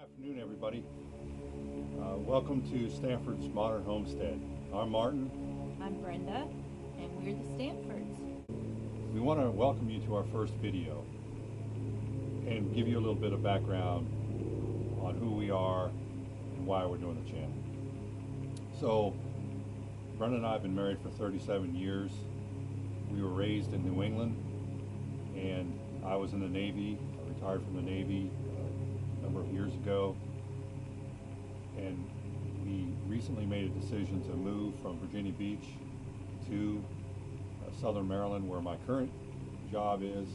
Afternoon, everybody. Welcome to Stanford's Modern Homestead. I'm Martin. I'm Brenda, and we're the Stanfords. We want to welcome you to our first video and give you a little bit of background on who we are and why we're doing the channel. So, Brenda and I have been married for 37 years. We were raised in New England, and I was in the Navy. I retired from the Navy a number of years ago, and we recently made a decision to move from Virginia Beach to southern Maryland, where my current job is.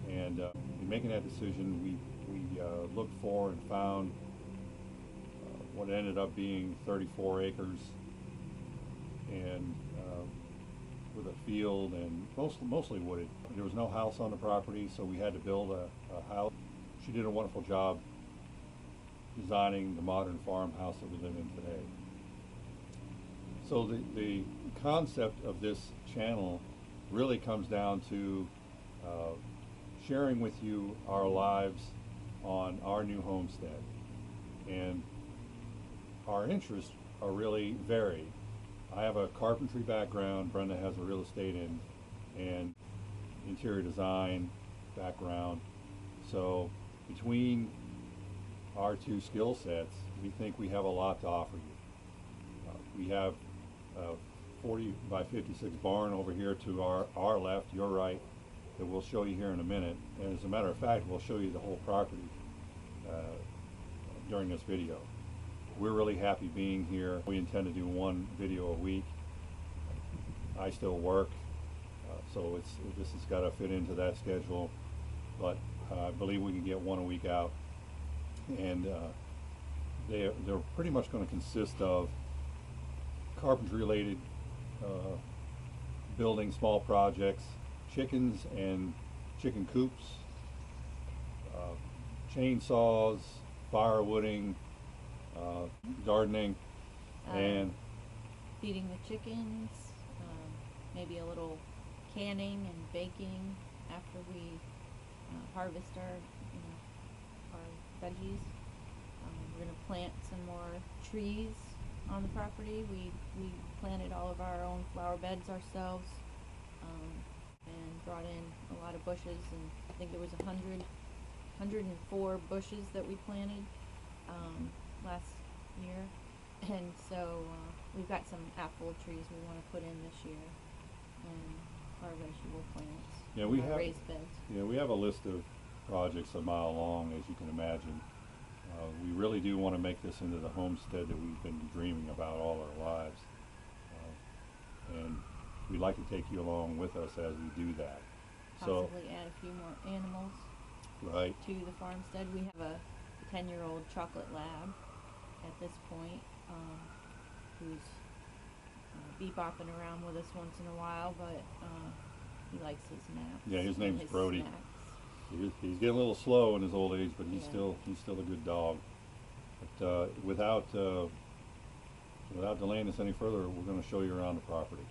And in making that decision, we looked for and found what ended up being 34 acres, and with a field and mostly wooded. There was no house on the property, so we had to build a house. She did a wonderful job designing the modern farmhouse that we live in today. So the concept of this channel really comes down to sharing with you our lives on our new homestead. And our interests are really varied. I have a carpentry background, Brenda has a real estate and interior design background. So between our two skill sets, we think we have a lot to offer you. We have a 40 by 56 barn over here to our left, your right, that we'll show you here in a minute. And as a matter of fact, we'll show you the whole property during this video. We're really happy being here. We intend to do one video a week. I still work, so this has got to fit into that schedule, but I believe we can get one a week out. And they're pretty much going to consist of carpentry related building small projects, chickens and chicken coops, chainsaws, firewooding, gardening, and feeding the chickens, maybe a little canning and baking after we harvest our veggies. We're going to plant some more trees on the property. We planted all of our own flower beds ourselves, and brought in a lot of bushes, and I think there was 104 bushes that we planted last year. And so we've got some apple trees we want to put in this year, and our vegetable plants. Yeah, we have raised beds. Yeah, we have a list of projects a mile long, as you can imagine. We really do want to make this into the homestead that we've been dreaming about all our lives, and we'd like to take you along with us as we do that. Possibly add a few more animals right to the farmstead. We have a 10-year-old chocolate lab at this point, who's bebopping around with us once in a while, but he likes his naps. Yeah, his name's Brody. Snacks. He's getting a little slow in his old age, but he's still a good dog. But without delaying this any further, we're going to show you around the property.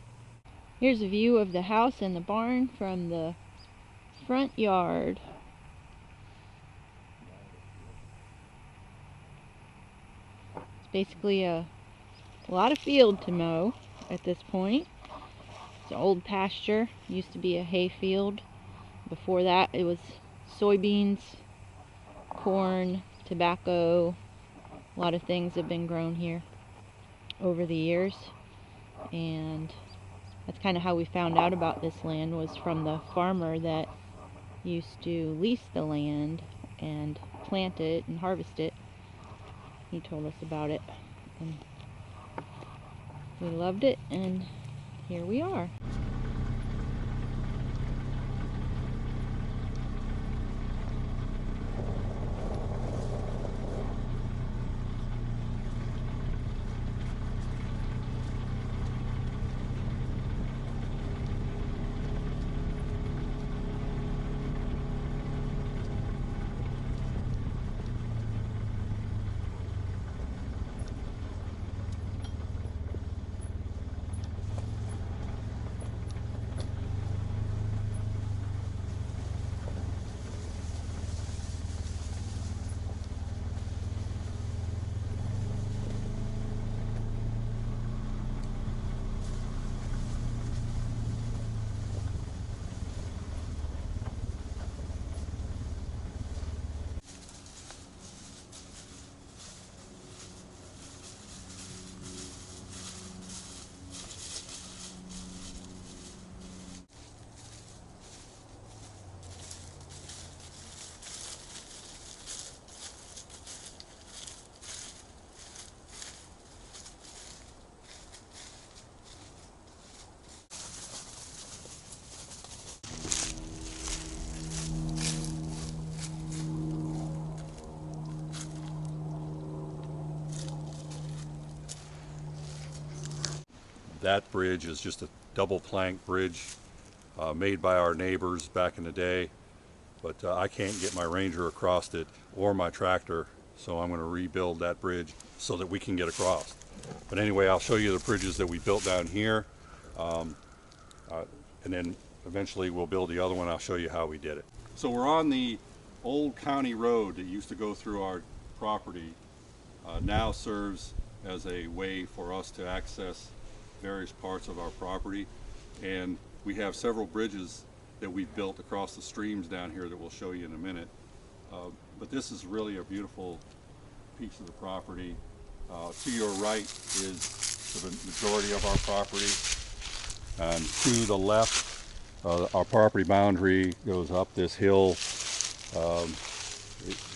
Here's a view of the house and the barn from the front yard. It's basically a lot of field to mow at this point. It's an old pasture. Used to be a hay field. Before that, it was soybeans, corn, tobacco. A lot of things have been grown here over the years, and that's kind of how we found out about this land, was from the farmer that used to lease the land and plant it and harvest it. He told us about it, and we loved it, and here we are. That bridge is just a double plank bridge made by our neighbors back in the day, but I can't get my Ranger across it or my tractor, so I'm going to rebuild that bridge so that we can get across. But anyway, I'll show you the bridges that we built down here, and then eventually we'll build the other one. I'll show you how we did it. So we're on the old county road that used to go through our property. Now serves as a way for us to access various parts of our property, and we have several bridges that we've built across the streams down here that we'll show you in a minute. But this is really a beautiful piece of the property. To your right is the majority of our property, and to the left our property boundary goes up this hill.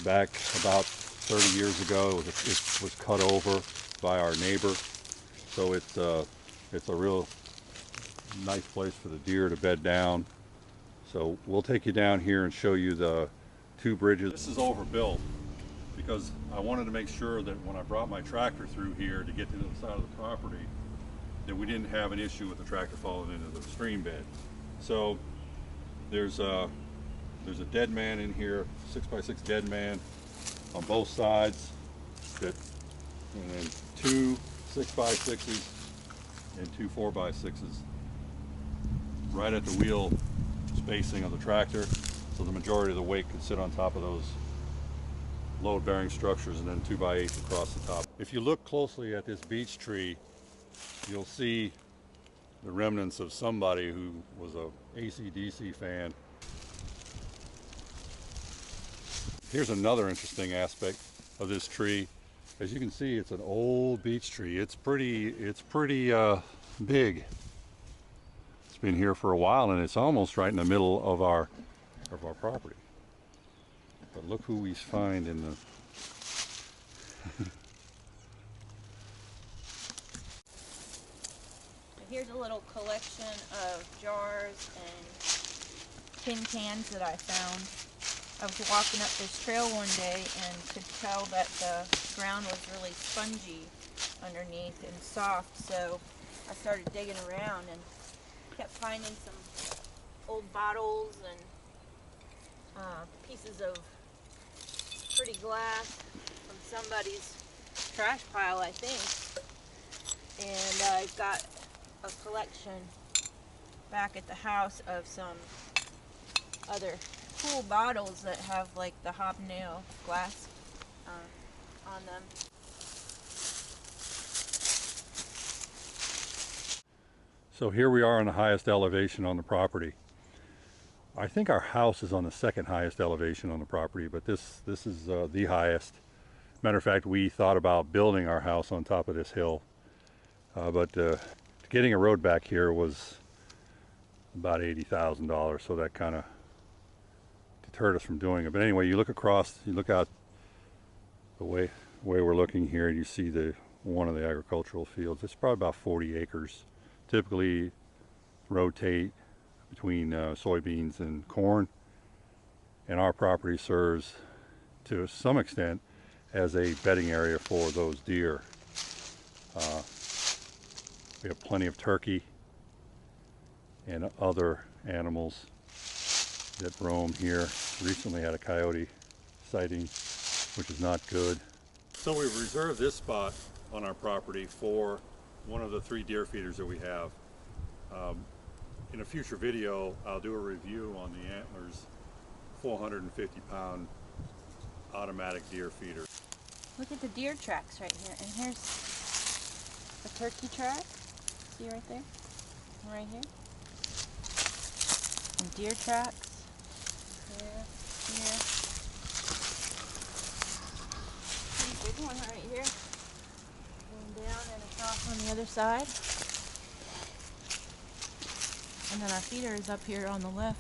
Back about 30 years ago it was cut over by our neighbor, so it's a real nice place for the deer to bed down. So we'll take you down here and show you the two bridges. This is overbuilt because I wanted to make sure that when I brought my tractor through here to get to the side of the property, that we didn't have an issue with the tractor falling into the stream bed. So there's a dead man in here, 6x6 dead man on both sides, and then two 6x6s and two 4x6s right at the wheel spacing of the tractor, so the majority of the weight could sit on top of those load bearing structures, and then 2x8s across the top. If you look closely at this beech tree, you'll see the remnants of somebody who was a AC/DC fan. Here's another interesting aspect of this tree. As you can see, it's an old beech tree. It's pretty big. It's been here for a while, and it's almost right in the middle of our property. But look who we find in the Here's a little collection of jars and tin cans that I found. I was walking up this trail one day and could tell that the ground was really spongy underneath and soft, so I started digging around and kept finding some old bottles and pieces of pretty glass from somebody's trash pile, I think. And I've got a collection back at the house of some other cool bottles that have like the hobnail glass on them. So here we are on the highest elevation on the property. I think our house is on the second highest elevation on the property, but this is the highest. Matter of fact, we thought about building our house on top of this hill, but getting a road back here was about $80,000, so that kind of deterred us from doing it. But anyway, you look across, you look out the way we're looking here, and you see one of the agricultural fields. It's probably about 40 acres. Typically rotate between soybeans and corn, and our property serves to some extent as a bedding area for those deer. We have plenty of turkey and other animals that roam here. Recently had a coyote sighting, which is not good. So we've reserved this spot on our property for one of the 3 deer feeders that we have. In a future video, I'll do a review on the Antlers 450-pound automatic deer feeder. Look at the deer tracks right here, and here's a turkey track. See right there? Right here. And deer tracks. Here, here. Pretty big one right here. Going down and across on the other side. And then our feeder is up here on the left.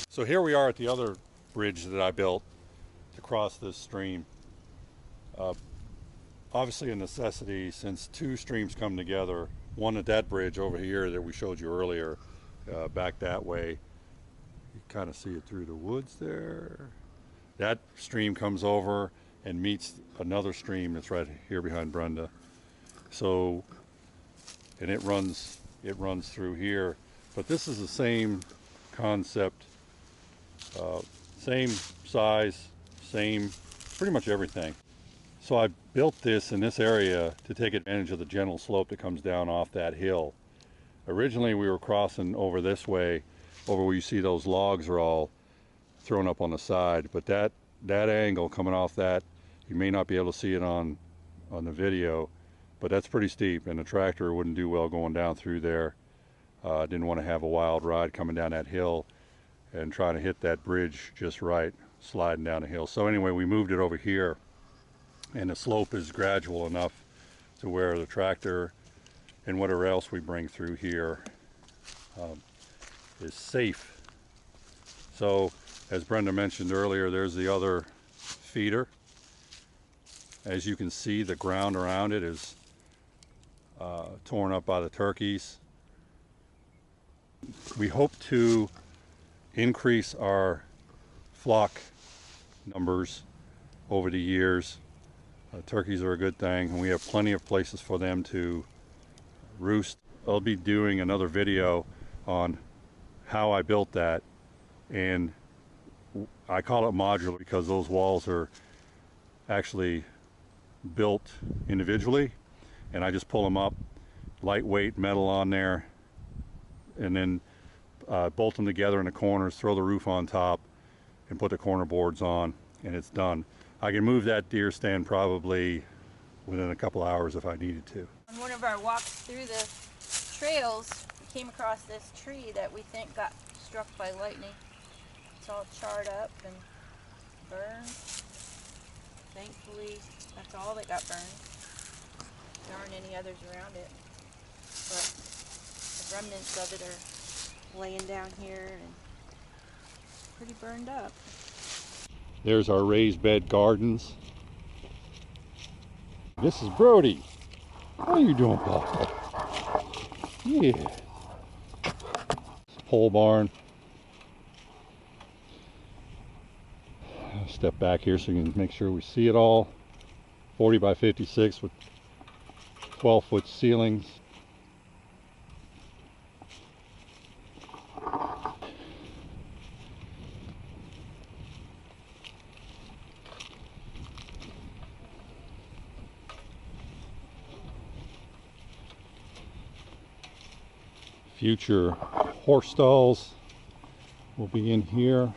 So here we are at the other bridge that I built to cross this stream. Obviously a necessity, since 2 streams come together. One at that bridge over here that we showed you earlier, back that way. You kind of see it through the woods there. That stream comes over and meets another stream that's right here behind Brenda. So, and it runs through here. But this is the same concept, same size, same pretty much everything. So I built this in this area to take advantage of the gentle slope that comes down off that hill. Originally we were crossing over this way, over where you see those logs are all thrown up on the side, but that angle coming off that, you may not be able to see it on the video, but that's pretty steep, and the tractor wouldn't do well going down through there. Didn't want to have a wild ride coming down that hill and trying to hit that bridge just right, sliding down the hill. So anyway, we moved it over here, and the slope is gradual enough to where the tractor and whatever else we bring through here is safe. So as Brenda mentioned earlier, there's the other feeder. As you can see, the ground around it is torn up by the turkeys. We hope to increase our flock numbers over the years. Turkeys are a good thing, and we have plenty of places for them to roost. I'll be doing another video on how I built that, and I call it modular because those walls are actually built individually, and I just pull them up, lightweight metal on there, and then bolt them together in the corners, throw the roof on top, and put the corner boards on, and it's done. I can move that deer stand probably within a couple hours if I needed to. On one of our walks through the trails, we came across this tree that we think got struck by lightning. It's all charred up and burned. Thankfully, that's all that got burned. There aren't any others around it, but the remnants of it are laying down here and pretty burned up. There's our raised bed gardens. This is Brody. How are you doing, Paul? Yeah. Pole barn. I'll step back here so you can make sure we see it all. 40 by 56 with 12-foot ceilings. Future horse stalls will be in here.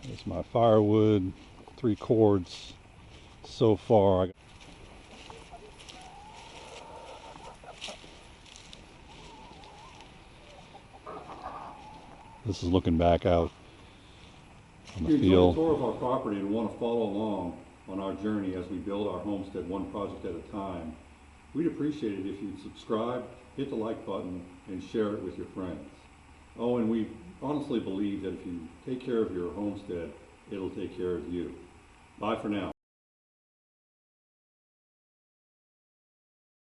There's my firewood, 3 cords so far. This is looking back out on the field. If you enjoy a tour of our property and want to follow along on our journey as we build our homestead one project at a time, we'd appreciate it if you'd subscribe, hit the like button, and share it with your friends. Oh, and we honestly believe that if you take care of your homestead, it'll take care of you. Bye for now.